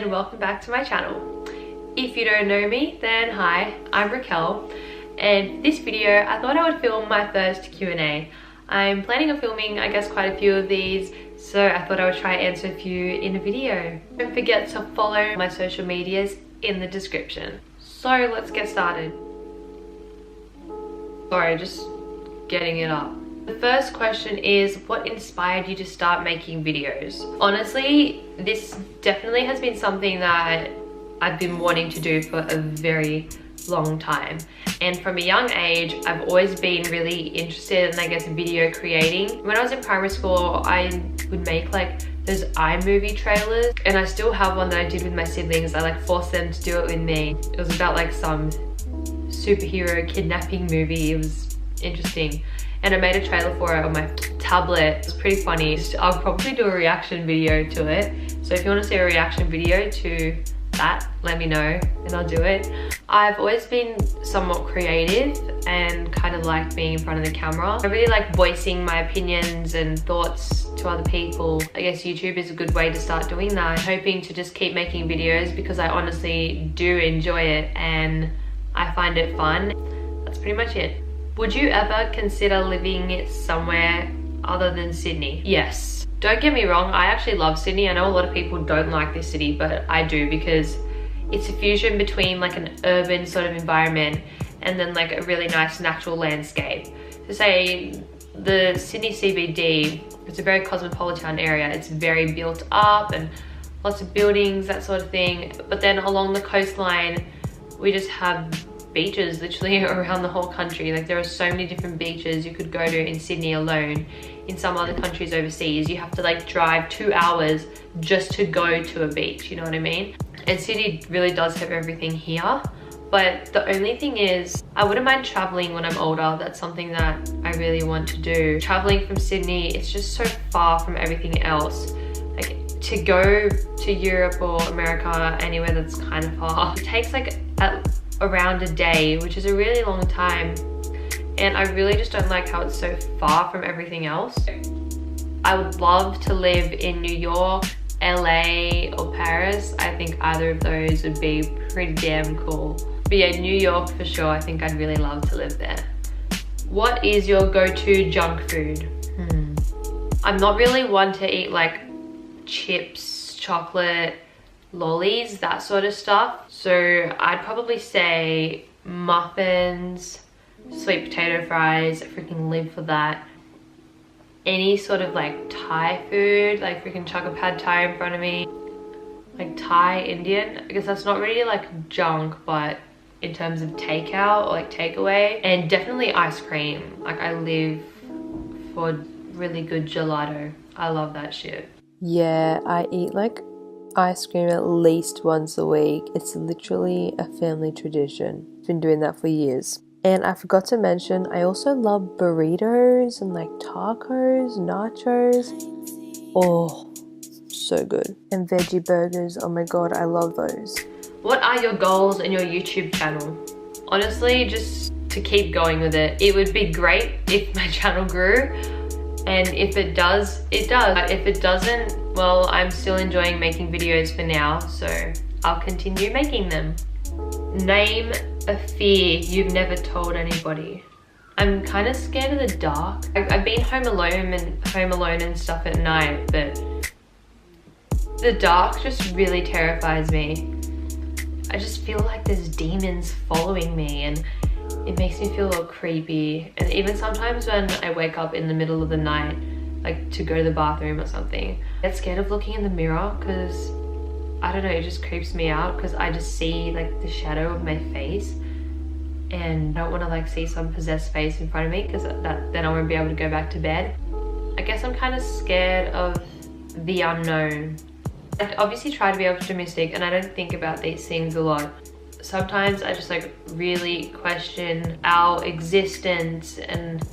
and welcome back to my channel. If you don't know me, then hi, I'm Raquel, and for this video I thought I would film my first Q&A. I'm planning on filming I guess quite a few of these, so I thought I would try and answer a few in a video. Don't forget to follow my social medias in the description. So let's get started. Sorry, just getting it up. The first question is, what inspired you to start making videos? Honestly, this definitely has been something that I've been wanting to do for a very long time. And from a young age, I've always been really interested in, I guess, video creating. When I was in primary school, I would make like those iMovie trailers, and I still have one that I did with my siblings. I like forced them to do it with me. It was about like some superhero kidnapping movie. It was interesting. And I made a trailer for it on my tablet. It was pretty funny. I'll probably do a reaction video to it. So if you want to see a reaction video to that, let me know and I'll do it. I've always been somewhat creative and kind of like being in front of the camera. I really like voicing my opinions and thoughts to other people. I guess YouTube is a good way to start doing that. I'm hoping to just keep making videos because I honestly do enjoy it and I find it fun. That's pretty much it. Would you ever consider living somewhere other than Sydney? Yes. Don't get me wrong, I actually love Sydney. I know a lot of people don't like this city, but I do because it's a fusion between like an urban sort of environment and then like a really nice natural landscape. To say the Sydney CBD, it's a very cosmopolitan area. It's very built up and lots of buildings, that sort of thing. But then along the coastline, we just have beaches literally around the whole country. Like there are so many different beaches you could go to in Sydney alone. In some other countries overseas, you have to like drive 2 hours just to go to a beach, you know what I mean? And Sydney really does have everything here. But the only thing is, I wouldn't mind traveling when I'm older. That's something that I really want to do. Traveling from Sydney, it's just so far from everything else. Like to go to Europe or America, anywhere that's kind of far, it takes like around a day, which is a really long time. And I really just don't like how it's so far from everything else. I would love to live in New York, LA, or Paris. I think either of those would be pretty damn cool. But yeah, New York for sure. I think I'd really love to live there. What is your go-to junk food? I'm not really one to eat like chips, chocolate, lollies, that sort of stuff. So I'd probably say muffins, sweet potato fries. I freaking live for that. Any sort of like Thai food, like freaking chuck a pad Thai in front of me. Like Thai, Indian, I guess that's not really like junk, but in terms of takeout or like takeaway. And definitely ice cream. Like I live for really good gelato. I love that shit. Yeah, I eat like ice cream at least once a week. It's literally a family tradition. Been doing that for years. And I forgot to mention, I also love burritos and like tacos, nachos. Oh, so good. And veggie burgers, oh my god, I love those. What are your goals in your YouTube channel? Honestly, just to keep going with it. It would be great if my channel grew. And if it does, it does. But if it doesn't, well, I'm still enjoying making videos for now, so I'll continue making them. Name a fear you've never told anybody. I'm kind of scared of the dark. I've been home alone and stuff at night, but the dark just really terrifies me. I just feel like there's demons following me and it makes me feel a little creepy. And even sometimes when I wake up in the middle of the night, like to go to the bathroom or something, I get scared of looking in the mirror because I don't know, it just creeps me out because I just see like the shadow of my face and I don't want to like see some possessed face in front of me because then I won't be able to go back to bed. I guess I'm kind of scared of the unknown. I obviously try to be optimistic and I don't think about these things a lot. Sometimes I just like really question our existence and,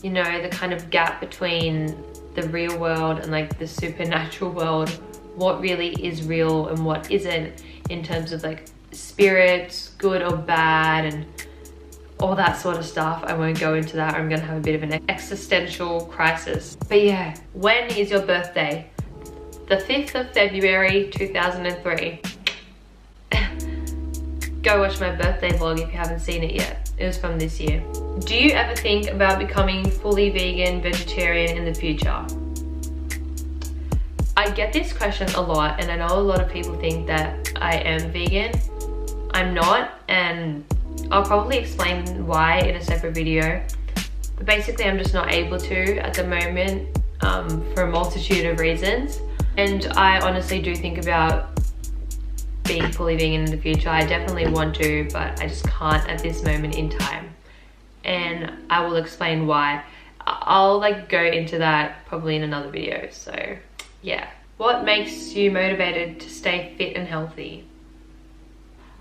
you know, the kind of gap between the real world and like the supernatural world. What really is real and what isn't in terms of like spirits, good or bad, and all that sort of stuff. I won't go into that. I'm gonna have a bit of an existential crisis. But yeah, when is your birthday? The 5th of February 2003. go watch my birthday vlog if you haven't seen it yet. It was from this year. Do you ever think about becoming fully vegan, vegetarian in the future? I get this question a lot, and I know a lot of people think that I am vegan. I'm not, and I'll probably explain why in a separate video. But basically, I'm just not able to at the moment for a multitude of reasons. And I honestly do think about being fully vegan in the future. I definitely want to, but I just can't at this moment in time. And I will explain why. I'll like go into that probably in another video. So yeah. What makes you motivated to stay fit and healthy?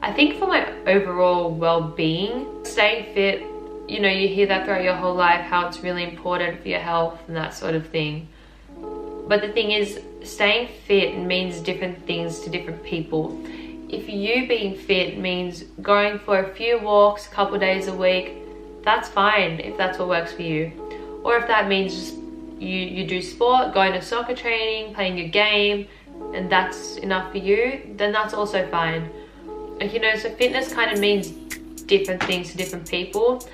I think for my overall well-being, staying fit, you know, you hear that throughout your whole life, how it's really important for your health and that sort of thing. But the thing is, staying fit means different things to different people. If you being fit means going for a few walks a couple days a week, that's fine if that's what works for you. Or if that means just you do sport, going to soccer training, playing a game, and that's enough for you, then that's also fine. Like, you know, so fitness kind of means different things to different people,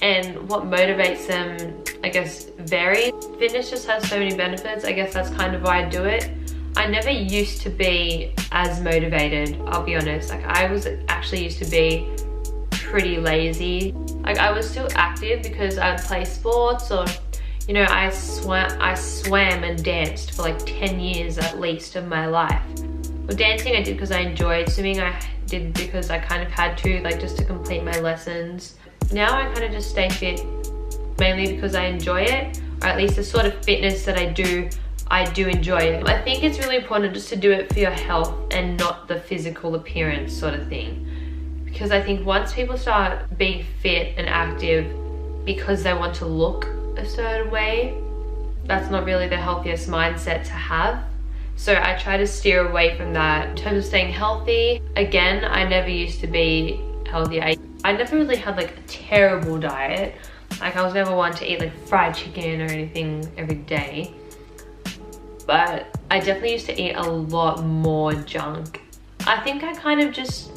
and what motivates them, I guess, varies. Fitness just has so many benefits. I guess that's kind of why I do it. I never used to be as motivated, I'll be honest. Like, I was actually used to be pretty lazy. Like, I was still active because I'd play sports, or you know, I swam and danced for like 10 years at least of my life. Well, dancing I did because I enjoyed. Swimming I did because I kind of had to, like, just to complete my lessons. Now I kind of just stay fit mainly because I enjoy it, or at least the sort of fitness that I do enjoy it. I think it's really important just to do it for your health and not the physical appearance sort of thing. Because I think once people start being fit and active because they want to look a certain way, that's not really the healthiest mindset to have. So I try to steer away from that. In terms of staying healthy, again, I never used to be healthy. I never really had like a terrible diet. Like, I was never one to eat like fried chicken or anything every day. But I definitely used to eat a lot more junk. I think I kind of just,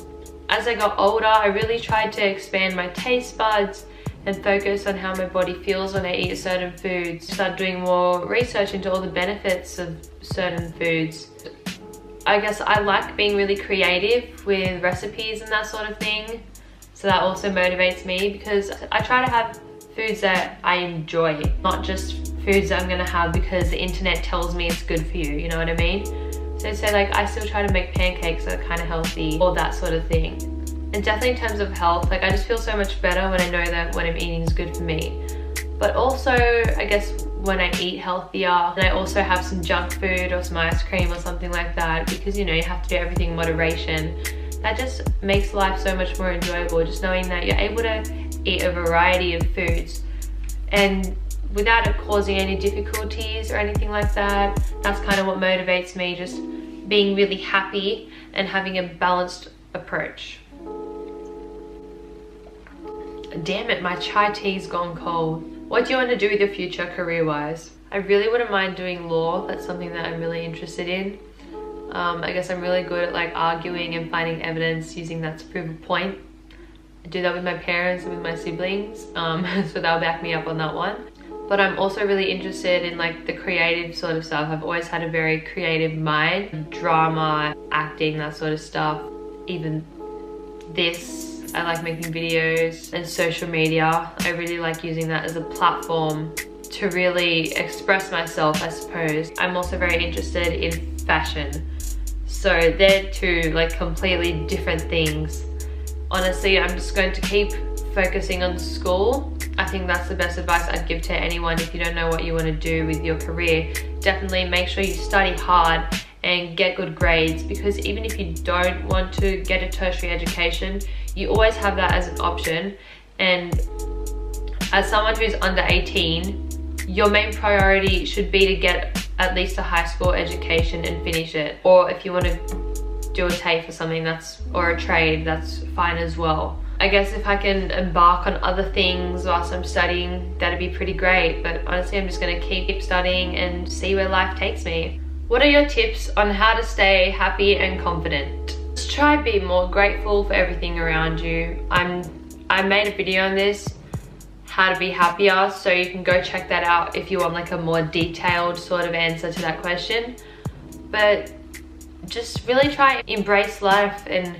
as I got older, I really tried to expand my taste buds and focus on how my body feels when I eat certain foods. Started doing more research into all the benefits of certain foods. I guess I like being really creative with recipes and that sort of thing. So that also motivates me, because I try to have foods that I enjoy, not just foods that I'm gonna have because the internet tells me it's good for you, you know what I mean? So like, I still try to make pancakes that are kind of healthy, all that sort of thing. And definitely in terms of health, like, I just feel so much better when I know that what I'm eating is good for me. But also, I guess when I eat healthier, and I also have some junk food or some ice cream or something like that, because, you know, you have to do everything in moderation. That just makes life so much more enjoyable, just knowing that you're able to eat a variety of foods and without it causing any difficulties or anything like that. That's kind of what motivates me, just being really happy and having a balanced approach. Damn it, my chai tea's gone cold. What do you want to do with your future career-wise? I really wouldn't mind doing law. That's something that I'm really interested in. I guess I'm really good at like arguing and finding evidence, using that to prove a point. I do that with my parents and with my siblings, so they'll back me up on that one. But I'm also really interested in like the creative sort of stuff. I've always had a very creative mind, drama, acting, that sort of stuff. Even this, I like making videos, and social media. I really like using that as a platform to really express myself, I suppose. I'm also very interested in fashion. So they're two like completely different things. Honestly, I'm just going to keep focusing on school. I think that's the best advice I'd give to anyone if you don't know what you want to do with your career. Definitely make sure you study hard and get good grades, because even if you don't want to get a tertiary education, you always have that as an option. And as someone who's under 18, your main priority should be to get at least a high school education and finish it. Or if you want to do a TAFE or something, or a trade, that's fine as well. I guess if I can embark on other things whilst I'm studying, that'd be pretty great. But honestly, I'm just gonna keep studying and see where life takes me. What are your tips on how to stay happy and confident? try to be more grateful for everything around you. I made a video on this, how to be happier, so you can go check that out if you want like a more detailed sort of answer to that question. But just really try to embrace life and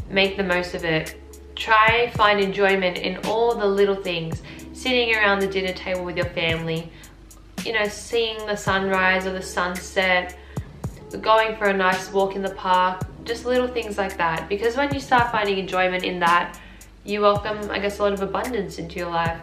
make the most of it. Try find enjoyment in all the little things. Sitting around the dinner table with your family, you know, seeing the sunrise or the sunset, going for a nice walk in the park, just little things like that. Because when you start finding enjoyment in that, you welcome, I guess, a lot of abundance into your life.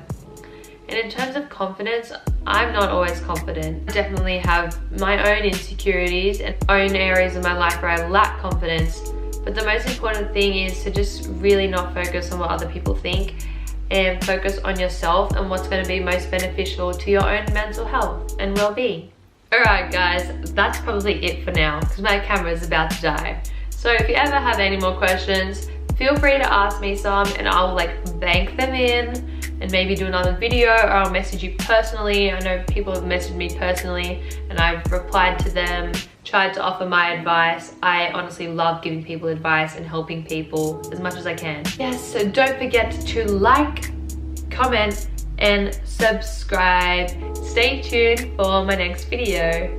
And in terms of confidence, I'm not always confident. I definitely have my own insecurities and own areas of my life where I lack confidence. But the most important thing is to just really not focus on what other people think and focus on yourself and what's going to be most beneficial to your own mental health and well-being. Alright guys, that's probably it for now because my camera is about to die. So if you ever have any more questions, feel free to ask me some and I'll like bank them in and maybe do another video, or I'll message you personally. I know people have messaged me personally and I've replied to them, tried to offer my advice. I honestly love giving people advice and helping people as much as I can. Yes, so don't forget to like, comment, and subscribe. Stay tuned for my next video.